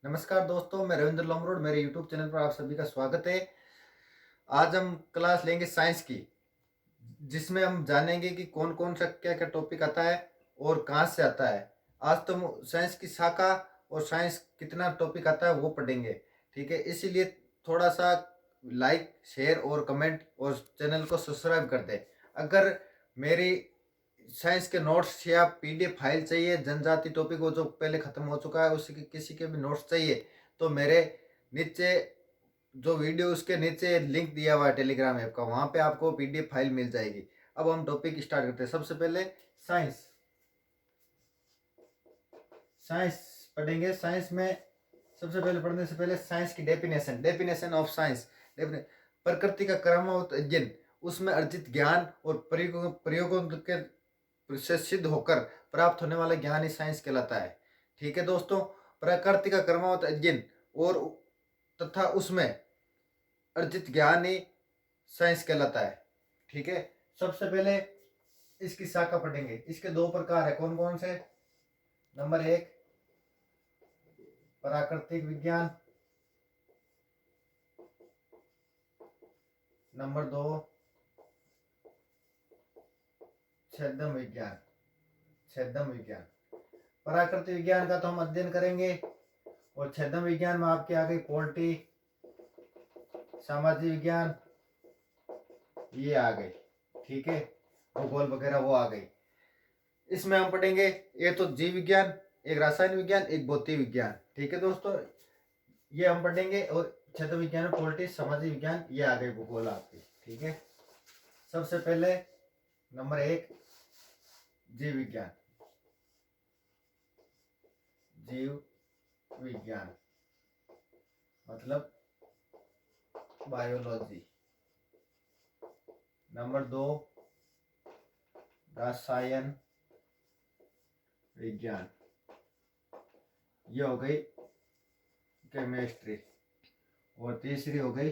नमस्कार दोस्तों, मैं रविंद्र लोमरोड। मेरे यूट्यूब चैनल पर आप सभी का स्वागत है। आज हम क्लास लेंगे साइंस की, जिसमें हम जानेंगे कि कौन कौन सा क्या क्या टॉपिक आता है और कहाँ से आता है। आज तो हम साइंस की शाखा और साइंस कितना टॉपिक आता है वो पढ़ेंगे। ठीक है, इसीलिए थोड़ा सा लाइक, शेयर और कमेंट और चैनल को सब्सक्राइब कर दें। अगर मेरी साइंस के नोट्स या पीडीएफ फाइल चाहिए, जनजाति टॉपिक वो जो पहले खत्म हो चुका है, उसी के किसी के भी नोट्स चाहिए तो मेरे नीचे जो वीडियो उसके नीचे लिंक दिया हुआ है टेलीग्राम ऐप का, वहां पे आपको पीडीएफ फाइल मिल जाएगी। अब हम टॉपिक स्टार्ट करते हैं। सबसे पहले साइंस साइंस पढ़ेंगे। साइंस में सबसे पहले पढ़ने से पहले साइंस की डेफिनेशन ऑफ साइंस। प्रकृति का क्रमबद्ध अध्ययन, उसमें अर्जित ज्ञान और प्रयोगों के से सिद्ध होकर प्राप्त होने वाला ज्ञान ही साइंस कहलाता है। ठीक है दोस्तों, प्रकृति का क्रमबद्ध अध्ययन और तथा उसमें अर्जित ज्ञान ही साइंस कहलाता है। ठीक है, सबसे पहले इसकी शाखा पढ़ेंगे। इसके दो प्रकार है, कौन कौन से? नंबर एक, प्राकृतिक विज्ञान। नंबर दो, छेदम विज्ञान। छेदम विज्ञान, प्राकृतिक विज्ञान का तो हम अध्ययन करेंगे, और छेदम विज्ञान में आपके आ गई पॉलिटी, सामाजिक विज्ञान, ये आ गई। ठीक है, भूगोल वगैरह वो आ गई। इसमें हम पढ़ेंगे ये तो जीव विज्ञान, एक रासायनिक विज्ञान, एक भौतिक विज्ञान। ठीक है दोस्तों, ये हम पढ़ेंगे। और क्षेत्र विज्ञान, पॉलिटिक्स, सामाजिक विज्ञान, ये आ गए भूगोल आपके। ठीक है, सबसे पहले नंबर एक, जीव विज्ञान। जीव विज्ञान मतलब बायोलॉजी। नंबर दो, रसायन विज्ञान, ये हो गई केमिस्ट्री। और तीसरी हो गई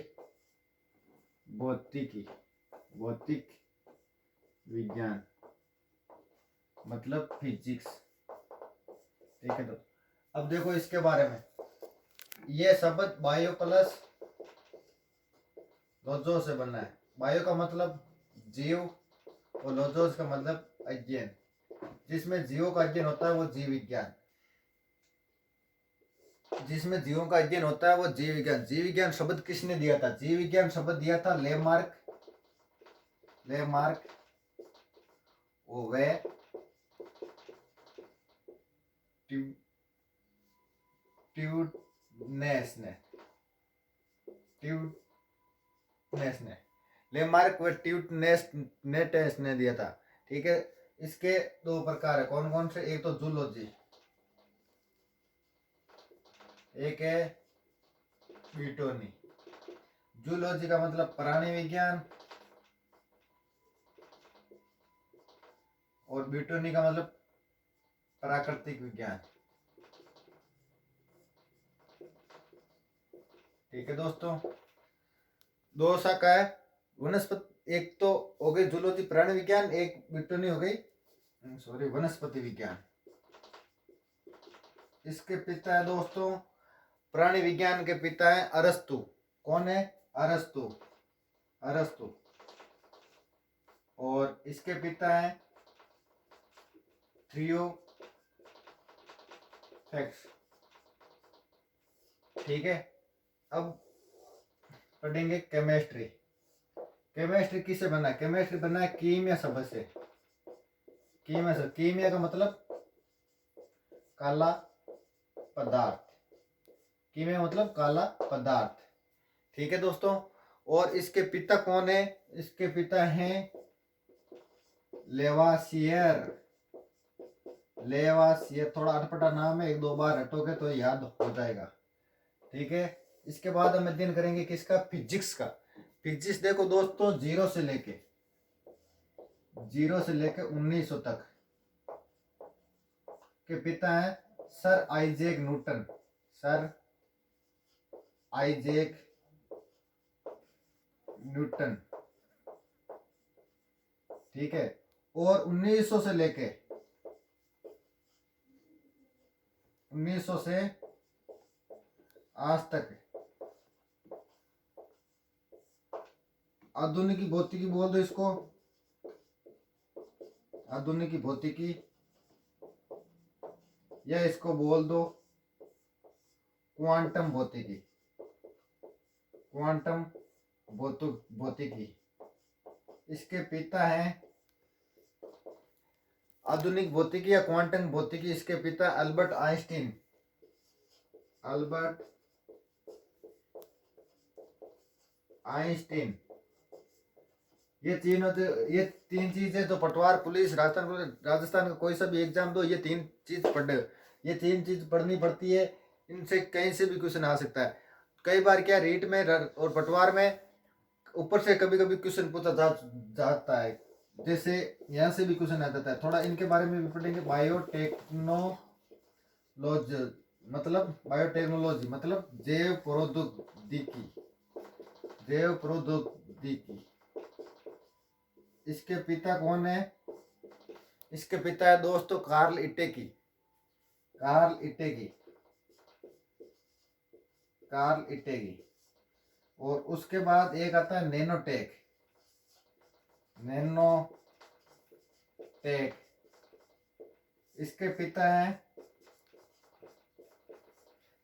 भौतिकी, भौतिक विज्ञान मतलब फिजिक्स। ठीक है, तो अब देखो इसके बारे में। ये शब्द बायो प्लस लोजो से बना है। बायो का मतलब जीव और लोजोस का मतलब अध्ययन। जिसमें जीवों का अध्ययन होता है वो जीव विज्ञान। जिसमें जीवों का अध्ययन होता है वो जीव विज्ञान। जीव विज्ञान शब्द किसने दिया था? जीव विज्ञान शब्द दिया था लेमार्क। लेमार्क वे ट्यूनेस ने ट्यूनेस ने लेमार्क व ट्यूनेस ने दिया था। ठीक है, इसके दो प्रकार है, कौन कौन से? एक तो जूलॉजी, एक है ब्यूटोनी। जूलॉजी का मतलब प्राणी विज्ञान, और ब्यूटोनी का मतलब प्राकृतिक विज्ञान। ठीक है दोस्तों, दो शाखा है वनस्पति। एक तो हो गई जूलॉजी प्राणी विज्ञान, एक ब्यूटोनी हो गई सॉरी वनस्पति विज्ञान। इसके पिता है दोस्तों, प्राणी विज्ञान के पिता है अरस्तु। कौन है? अरस्तु। अरस्तु। और इसके पिता है थियोफैक्स। ठीक है, अब पढ़ेंगे केमिस्ट्री। केमिस्ट्री किससे बना है? केमिस्ट्री बना है कीमिया शब्द से। कीमिया से, कीमिया का मतलब काला पदार्थ। कीमिया मतलब काला पदार्थ। ठीक है दोस्तों, और इसके पिता कौन है? इसके पिता हैं लेवासियर। लेवासियर थोड़ा अटपटा नाम है, एक दो बार हटोगे तो याद हो जाएगा। ठीक है, इसके बाद हम अध्ययन करेंगे किसका? फिजिक्स का। फिजिक्स देखो दोस्तों, जीरो से लेके 1900 तक के पिता हैं sir Isaac Newton. Sir Isaac Newton. ठीक है, और 1900 से लेके 1900 से आज तक। आधुनिक भौतिकी बोल दो इसको, आधुनिक भौतिकी, या इसको बोल दो क्वांटम भौतिकी, क्वांटम भौतिकी। इसके पिता हैं आधुनिक भौतिकी या क्वांटम भौतिकी, इसके पिता अल्बर्ट आइंस्टीन, अल्बर्ट आइंस्टीन। ये तीन चीजें तो पटवार पुलिस राजस्थान का कोई सा भी एग्जाम दो, ये तीन चीज पढ़नी पड़ती है। इनसे कहीं से भी क्वेश्चन आ सकता है। कई बार क्या रीट में और पटवार में ऊपर से कभी कभी क्वेश्चन पूछा जाता है, जैसे यहाँ से भी क्वेश्चन आ जाता है। थोड़ा इनके बारे में भी पढ़ेंगे। बायोटेक्नोलॉजी मतलब जैव प्रौद्योगिकी, जैव प्रौद्योगिकी। इसके पिता कौन है? इसके पिता है दोस्तों कार्ल इटेकी, कार्ल इटेकी। और उसके बाद एक आता है नैनोटेक, इसके पिता हैं,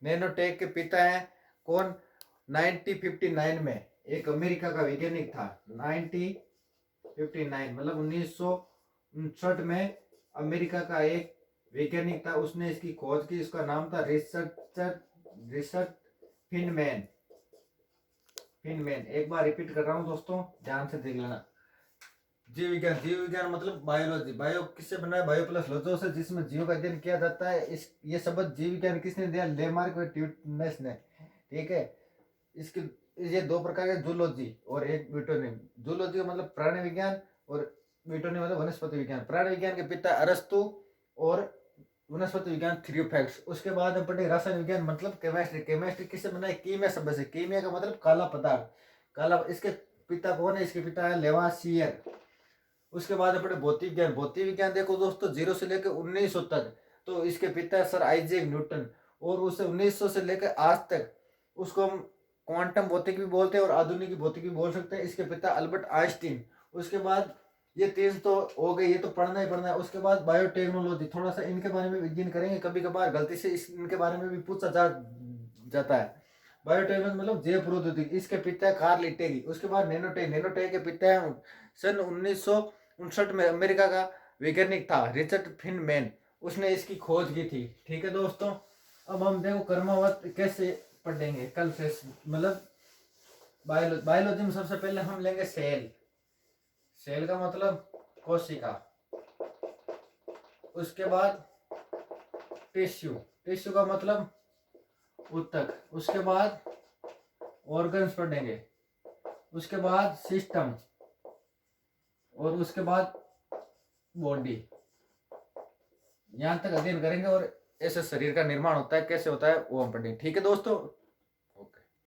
नैनोटेक के पिता हैं कौन? 1959 में एक अमेरिका का वैज्ञानिक था। 1959 मतलब 1959 में अमेरिका का एक वैज्ञानिक था, उसने इसकी खोज की। इसका नाम था रिचर्ड फीनमैन। एक बार रिपीट कर रहा हूं दोस्तों, ध्यान से देख लेना। जीव विज्ञान मतलब बायोलॉजी। बायो किससे बना है? बायो प्लस लॉजो से, जिसमें जीवों का अध्ययन किया जाता है। ये शब्द जीव विज्ञान किसने दिया? लेमार्क व ट्यूटनेस ने। ठीक है। इसके ये दो प्रकार के, जूलॉजी और एक ब्यूटोनी। जूलॉजी का मतलब प्राणी विज्ञान और ब्यूटोनी मतलब वनस्पति विज्ञान। प्राणी विज्ञान के पिता अरस्तु और वनस्पति विज्ञान थियोफैक्ट्स। उसके बाद हम पढ़े रसायन विज्ञान मतलब केमिस्ट्री किससे बना है? कीमिया शब्द से। कीमिया का मतलब काला पदार्थ, काला। इसके पिता कौन है? इसके पिता है लेवासियर। उसके बाद अपने भौतिक विज्ञान देखो दोस्तों, 0 से लेकर 1900 तक, तो इसके पिता है सर आइजैक न्यूटन। और उसे 1900 से लेकर आज तक उसको हम क्वांटम भौतिकी भी बोलते हैं और आधुनिक भौतिकी भी बोल सकते हैं। इसके पिता अल्बर्ट आइंस्टीन। उसके बाद ये तीन तो हो गए, ये तो पढ़ना ही पढ़ना है। उसके बाद बायोटेक्नोलॉजी, थोड़ा सा इनके बारे में विज्ञान करेंगे। कभी कभार गलती से इनके बारे में भी पूछा जाता है। बायोटेक्नोलॉजी मतलब जैव प्रौद्योगिकी, इसके पिता है कार्ल इटेकी। उसके बाद नैनोटेक के पिता है सन 1959 में अमेरिका का वैज्ञानिक था रिचर्ड फीनमैन, उसने इसकी खोज की थी। ठीक है दोस्तों, अब हम देखो क्रमवत कैसे पढ़ेंगे कल से। मतलब बायोलॉजी में सबसे पहले हम लेंगे सेल का मतलब कोशिका। उसके बाद टिश्यू का मतलब ऊतक। उसके बाद ऑर्गन्स पढ़ेंगे। उसके बाद सिस्टम, और उसके बाद बॉडी। यहाँ तक अध्ययन करेंगे और ऐसे शरीर का निर्माण होता है, कैसे होता है वो हम पढ़ेंगे। ठीक है दोस्तों,